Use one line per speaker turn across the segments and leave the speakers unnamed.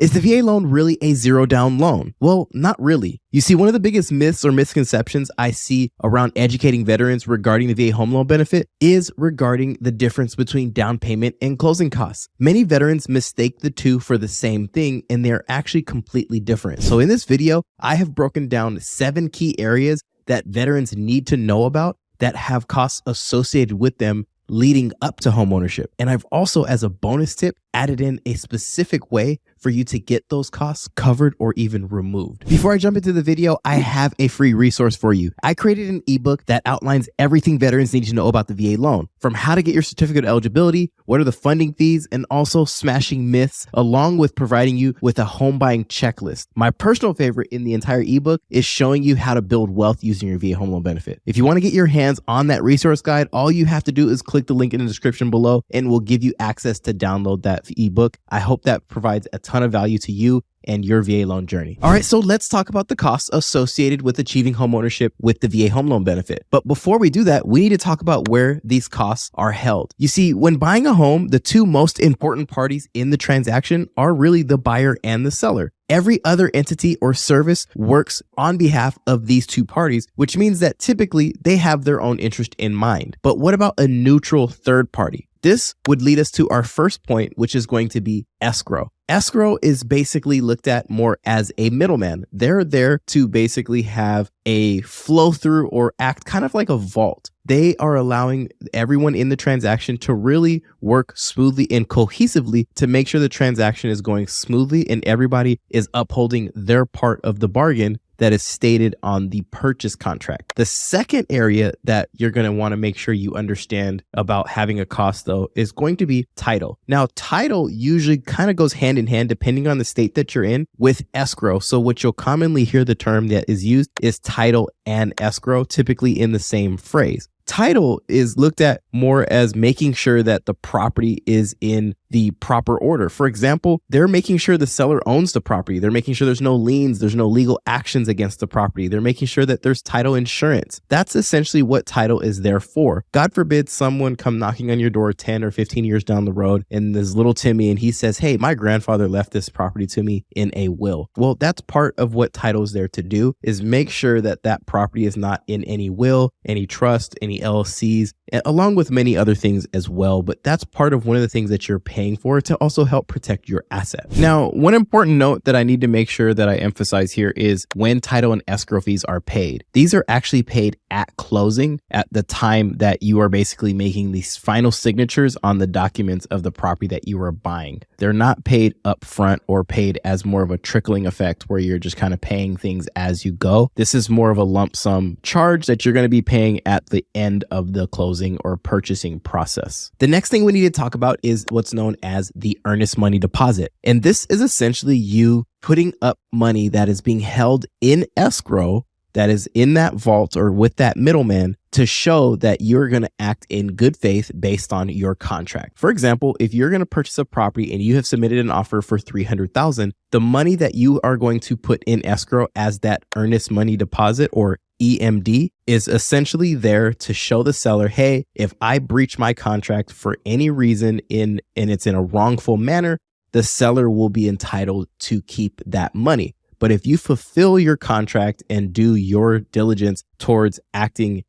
Is the VA loan really a zero down loan? Well, not really. You see, one of the biggest myths or misconceptions I see around educating veterans regarding the VA home loan benefit is regarding the difference between down payment and closing costs. Many veterans mistake the two for the same thing, and they're actually completely different. So in this video, I have broken down 7 key areas that veterans need to know about that have costs associated with them leading up to homeownership. And I've also, as a bonus tip, added in a specific way for you to get those costs covered or even removed. Before I jump into the video, I have a free resource for you. I created an ebook that outlines everything veterans need to know about the VA loan, from how to get your certificate of eligibility, what are the funding fees, and also smashing myths, along with providing you with a home buying checklist. My personal favorite in the entire ebook is showing you how to build wealth using your VA home loan benefit. If you want to get your hands on that resource guide, all you have to do is click the link in the description below and we'll give you access to download that ebook. I hope that provides a ton of value to you and your VA loan journey. All right, so let's talk about the costs associated with achieving homeownership with the VA home loan benefit. But before we do that, we need to talk about where these costs are held. You see, when buying a home, the two most important parties in the transaction are really the buyer and the seller. Every other entity or service works on behalf of these two parties, which means that typically they have their own interest in mind. But what about a neutral third party? This would lead us to our first point, which is going to be escrow. Escrow is basically looked at more as a middleman. They're there to basically have a flow through or act kind of like a vault. They are allowing everyone in the transaction to really work smoothly and cohesively to make sure the transaction is going smoothly and everybody is upholding their part of the bargain that is stated on the purchase contract. The second area that you're going to want to make sure you understand about having a cost, though, is going to be title. Now, title usually kind of goes hand in hand depending on the state that you're in with escrow. So what you'll commonly hear the term that is used is title and escrow, typically in the same phrase. Title is looked at more as making sure that the property is in the proper order. For example, they're making sure the seller owns the property. They're making sure there's no liens, there's no legal actions against the property. They're making sure that there's title insurance. That's essentially what title is there for. God forbid someone come knocking on your door 10 or 15 years down the road and there's little Timmy and he says, "Hey, my grandfather left this property to me in a will." Well, that's part of what title is there to do, is make sure that that property is not in any will, any trust, any LLCs, along with many other things as well. But that's part of one of the things that you're paying for to also help protect your asset. Now, one important note that I need to make sure that I emphasize here is when title and escrow fees are paid. These are actually paid at closing, at the time that you are basically making these final signatures on the documents of the property that you are buying. They're not paid up front or paid as more of a trickling effect where you're just kind of paying things as you go. This is more of a lump sum charge that you're going to be paying at the end of the closing or purchasing process. The next thing we need to talk about is what's known as the earnest money deposit. And this is essentially you putting up money that is being held in escrow, that is in that vault or with that middleman, to show that you're going to act in good faith based on your contract. For example, if you're going to purchase a property and you have submitted an offer for $300,000, the money that you are going to put in escrow as that earnest money deposit, or EMD, is essentially there to show the seller, hey, if I breach my contract for any reason and it's in a wrongful manner, the seller will be entitled to keep that money. But if you fulfill your contract and do your diligence towards acting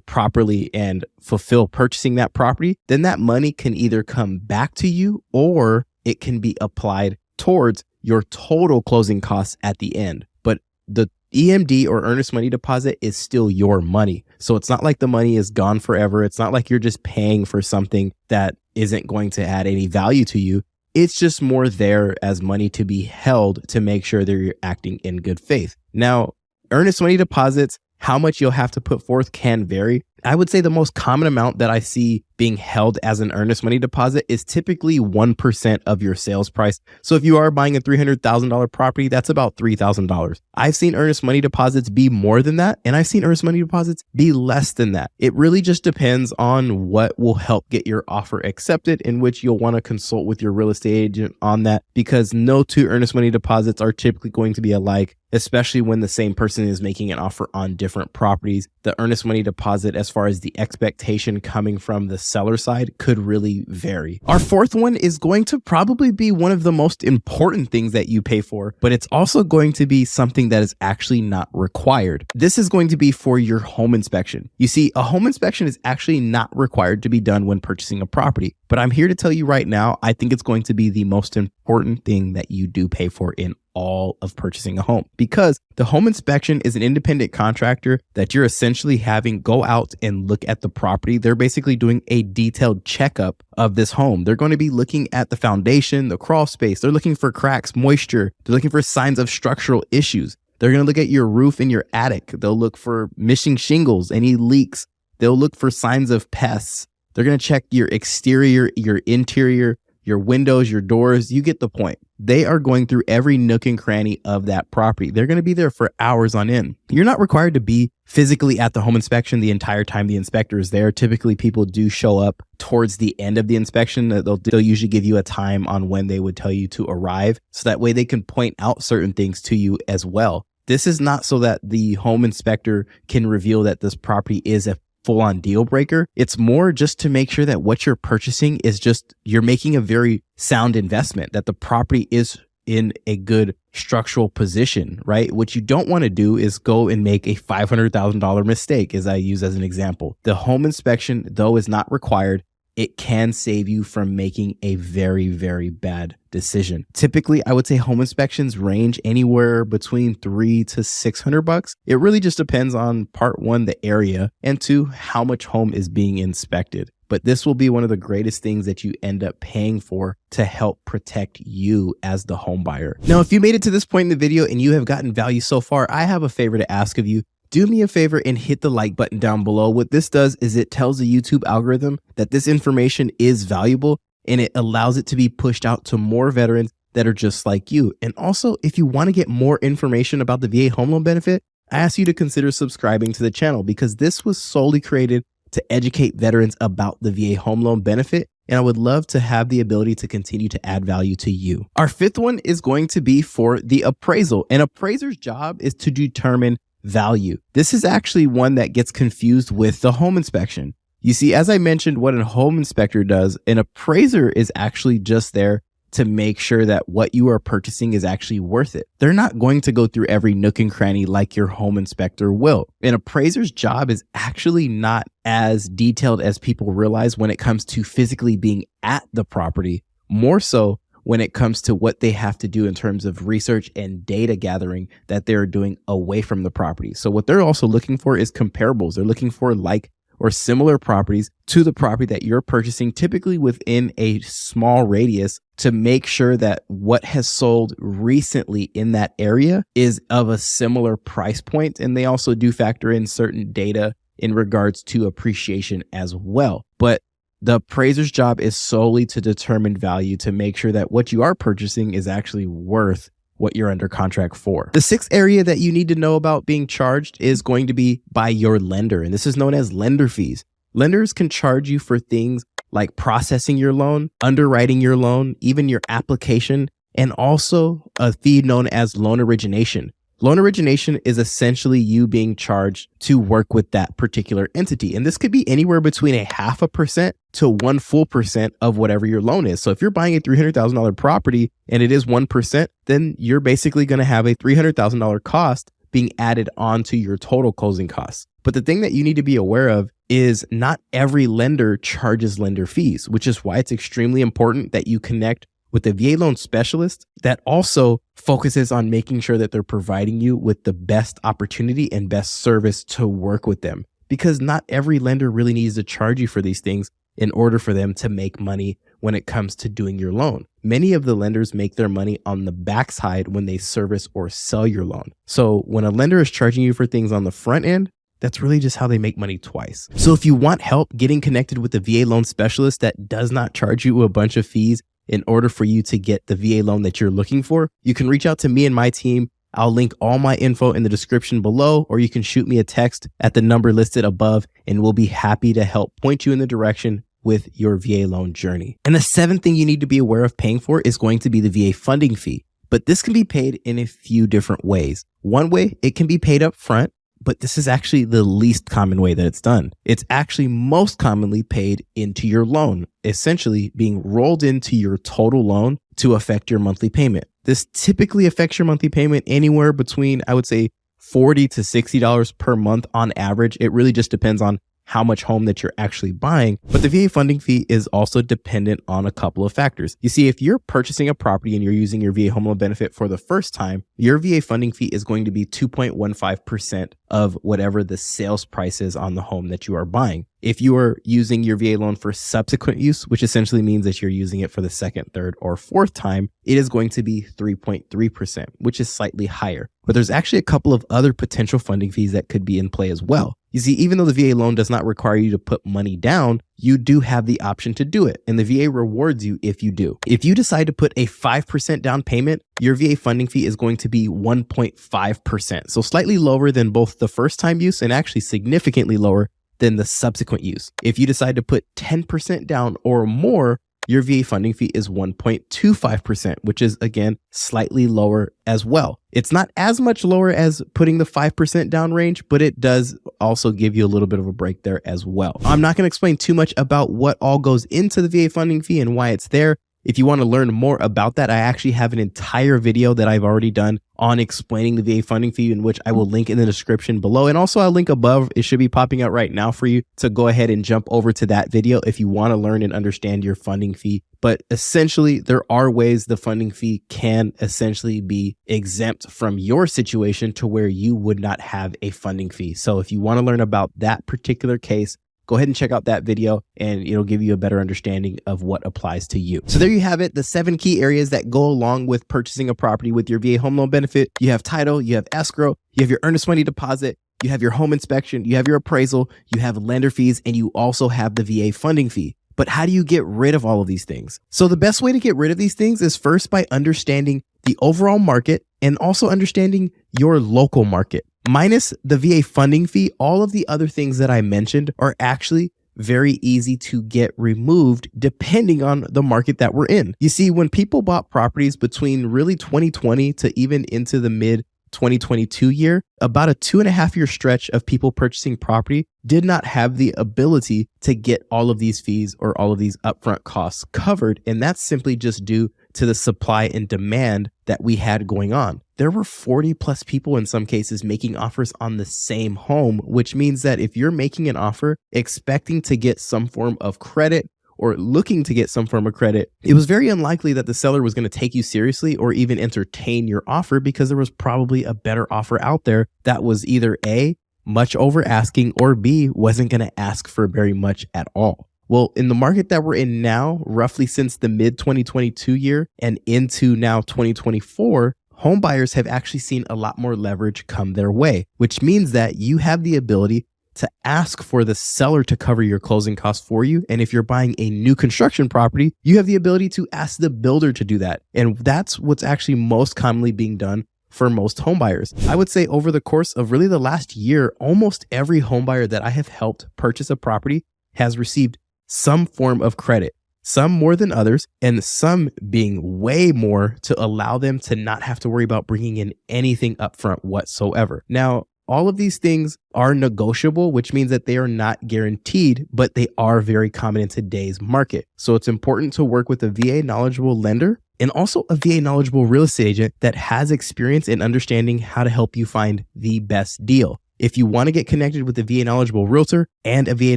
properly and fulfill purchasing that property, then that money can either come back to you or it can be applied towards your total closing costs at the end. But the EMD, or earnest money deposit, is still your money. So it's not like the money is gone forever. It's not like you're just paying for something that isn't going to add any value to you. It's just more there as money to be held to make sure that you're acting in good faith. Now, earnest money deposits, how much you'll have to put forth can vary. I would say the most common amount that I see being held as an earnest money deposit is typically 1% of your sales price. So if you are buying a $300,000 property, that's about $3,000. I've seen earnest money deposits be more than that, and I've seen earnest money deposits be less than that. It really just depends on what will help get your offer accepted, in which you'll want to consult with your real estate agent on that, because no two earnest money deposits are typically going to be alike. especially when the same person is making an offer on different properties. The earnest money deposit, as far as the expectation coming from the seller side, could really vary. Our fourth one is going to probably be one of the most important things that you pay for, but it's also going to be something that is actually not required. This is going to be for your home inspection. You see, a home inspection is actually not required to be done when purchasing a property, but I'm here to tell you right now, I think it's going to be the most important thing that you do pay for in all of purchasing a home, because the home inspection is an independent contractor that you're essentially having go out and look at the property. They're basically doing a detailed checkup of this home. They're going to be looking at the foundation, the crawl space. They're looking for cracks, moisture. They're looking for signs of structural issues. They're going to look at your roof and your attic. They'll look for missing shingles, any leaks. They'll look for signs of pests. They're going to check your exterior, your interior, your windows, your doors. You get the point. They are going through every nook and cranny of that property. They're going to be there for hours on end. You're not required to be physically at the home inspection the entire time the inspector is there. Typically, people do show up towards the end of the inspection. They'll usually give you a time on when they would tell you to arrive, so that way they can point out certain things to you as well. This is not so that the home inspector can reveal that this property is a full-on deal breaker. It's more just to make sure that what you're purchasing is just, you're making a very sound investment, that the property is in a good structural position, right? What you don't want to do is go and make a $500,000 mistake, as I use as an example. The home inspection, though, is not required. It can save you from making a very, very bad decision. Typically, I would say home inspections range anywhere between $300 to $600. It really just depends on, part one, the area, and two, how much home is being inspected. But this will be one of the greatest things that you end up paying for to help protect you as the home buyer. Now, if you made it to this point in the video and you have gotten value so far, I have a favor to ask of you. Do me a favor and hit the like button down below. What this does is it tells the YouTube algorithm that this information is valuable, and it allows it to be pushed out to more veterans that are just like you. And also, if you want to get more information about the VA home loan benefit, I ask you to consider subscribing to the channel, because this was solely created to educate veterans about the VA home loan benefit. And I would love to have the ability to continue to add value to you. Our fifth one is going to be for the appraisal. An appraiser's job is to determine value. This is actually one that gets confused with the home inspection. You see, as I mentioned, what a home inspector does, an appraiser is actually just there to make sure that what you are purchasing is actually worth it. They're not going to go through every nook and cranny like your home inspector will. An appraiser's job is actually not as detailed as people realize when it comes to physically being at the property, more so when it comes to what they have to do in terms of research and data gathering that they're doing away from the property. So what they're also looking for is comparables. They're looking for like or similar properties to the property that you're purchasing, typically within a small radius, to make sure that what has sold recently in that area is of a similar price point. And they also do factor in certain data in regards to appreciation as well. But the appraiser's job is solely to determine value, to make sure that what you are purchasing is actually worth what you're under contract for. The sixth area that you need to know about being charged is going to be by your lender, and this is known as lender fees. Lenders can charge you for things like processing your loan, underwriting your loan, even your application, and also a fee known as loan origination. Loan origination is essentially you being charged to work with that particular entity. And this could be anywhere between 0.5% to 1% of whatever your loan is. So if you're buying a $300,000 property and it is 1%, then you're basically going to have a $300,000 cost being added onto your total closing costs. But the thing that you need to be aware of is not every lender charges lender fees, which is why it's extremely important that you connect with a VA loan specialist that also focuses on making sure that they're providing you with the best opportunity and best service to work with them. Because not every lender really needs to charge you for these things in order for them to make money when it comes to doing your loan. Many of the lenders make their money on the backside when they service or sell your loan. So when a lender is charging you for things on the front end, that's really just how they make money twice. So if you want help getting connected with a VA loan specialist that does not charge you a bunch of fees in order for you to get the VA loan that you're looking for, you can reach out to me and my team. I'll link all my info in the description below, or you can shoot me a text at the number listed above, and we'll be happy to help point you in the direction with your VA loan journey. And the seventh thing you need to be aware of paying for is going to be the VA funding fee. but this can be paid in a few different ways. One way, it can be paid up front, but this is actually the least common way that it's done. It's actually most commonly paid into your loan, essentially being rolled into your total loan to affect your monthly payment. This typically affects your monthly payment anywhere between, I would say, $40 to $60 per month on average. It really just depends on how much home that you're actually buying. But the VA funding fee is also dependent on a couple of factors. You see, if you're purchasing a property and you're using your VA home loan benefit for the first time, your VA funding fee is going to be 2.15% of whatever the sales price is on the home that you are buying. If you are using your VA loan for subsequent use, which essentially means that you're using it for the second, third, or fourth time, it is going to be 3.3%, which is slightly higher. But there's actually a couple of other potential funding fees that could be in play as well. You see, even though the VA loan does not require you to put money down, you do have the option to do it, and the VA rewards you if you do. If you decide to put a 5% down payment, your VA funding fee is going to be 1.5%, so slightly lower than both the first time use and actually significantly lower than the subsequent use. If you decide to put 10% down or more, your VA funding fee is 1.25%, which is, again, slightly lower as well. It's not as much lower as putting the 5% down range, but it does also give you a little bit of a break there as well. I'm not going to explain too much about what all goes into the VA funding fee and why it's there. If you want to learn more about that, I actually have an entire video that I've already done on explaining the VA funding fee, in which I will link in the description below. And also I'll link above. It should be popping out right now for you to go ahead and jump over to that video if you want to learn and understand your funding fee. But essentially, there are ways the funding fee can essentially be exempt from your situation to where you would not have a funding fee. So if you want to learn about that particular case, go ahead and check out that video and it'll give you a better understanding of what applies to you. So there you have it, the 7 key areas that go along with purchasing a property with your VA home loan benefit. You have title, you have escrow, you have your earnest money deposit, you have your home inspection, you have your appraisal, you have lender fees, and you also have the VA funding fee. But how do you get rid of all of these things? So the best way to get rid of these things is first by understanding the overall market and also understanding your local market. Minus the VA funding fee, all of the other things that I mentioned are actually very easy to get removed depending on the market that we're in. You see, when people bought properties between really 2020 to even into the mid 2022 year, about a 2.5 year stretch of people purchasing property did not have the ability to get all of these fees or all of these upfront costs covered. And that's simply just due to the supply and demand that we had going on. There were 40 plus people in some cases making offers on the same home, which means that if you're making an offer expecting to get some form of credit or looking to get some form of credit, it was very unlikely that the seller was going to take you seriously or even entertain your offer, because there was probably a better offer out there that was either A, much over asking, or B, wasn't going to ask for very much at all. Well, in the market that we're in now, roughly since the mid 2022 year and into now 2024, home buyers have actually seen a lot more leverage come their way, which means that you have the ability to ask for the seller to cover your closing costs for you. And if you're buying a new construction property, you have the ability to ask the builder to do that. And that's what's actually most commonly being done for most home buyers. I would say over the course of really the last year, almost every home buyer that I have helped purchase a property has received some form of credit, some more than others, and some being way more to allow them to not have to worry about bringing in anything upfront whatsoever. Now, all of these things are negotiable, which means that they are not guaranteed, but they are very common in today's market. So it's important to work with a VA knowledgeable lender and also a VA knowledgeable real estate agent that has experience in understanding how to help you find the best deal. If you want to get connected with a VA knowledgeable realtor and a VA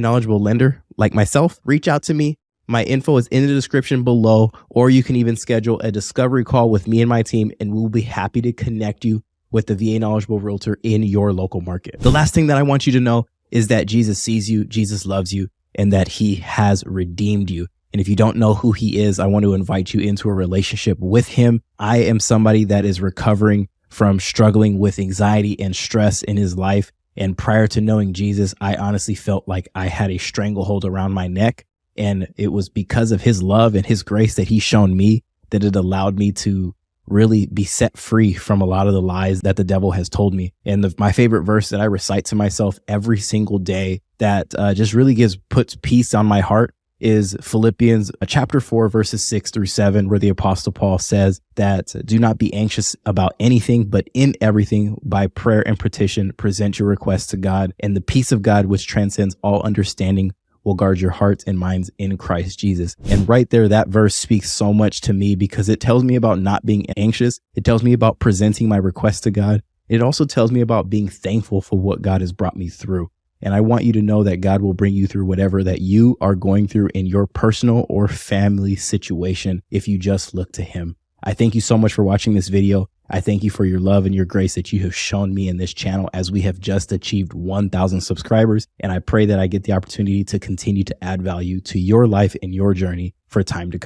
knowledgeable lender like myself, reach out to me. My info is in the description below, or you can even schedule a discovery call with me and my team, and we'll be happy to connect you with the VA knowledgeable realtor in your local market. The last thing that I want you to know is that Jesus sees you, Jesus loves you, and that he has redeemed you. And if you don't know who he is, I want to invite you into a relationship with him. I am somebody that is recovering from struggling with anxiety and stress in his life. And prior to knowing Jesus, I honestly felt like I had a stranglehold around my neck. And it was because of his love and his grace that he's shown me that it allowed me to really be set free from a lot of the lies that the devil has told me. And my favorite verse that I recite to myself every single day that just really puts peace on my heart is Philippians chapter 4, verses 6-7, where the Apostle Paul says that do not be anxious about anything, but in everything by prayer and petition, present your requests to God, and the peace of God, which transcends all understanding, will guard your hearts and minds in Christ Jesus. And right there, that verse speaks so much to me because it tells me about not being anxious. It tells me about presenting my requests to God. It also tells me about being thankful for what God has brought me through. And I want you to know that God will bring you through whatever that you are going through in your personal or family situation if you just look to him. I thank you so much for watching this video. I thank you for your love and your grace that you have shown me in this channel as we have just achieved 1,000 subscribers. And I pray that I get the opportunity to continue to add value to your life and your journey for time to come.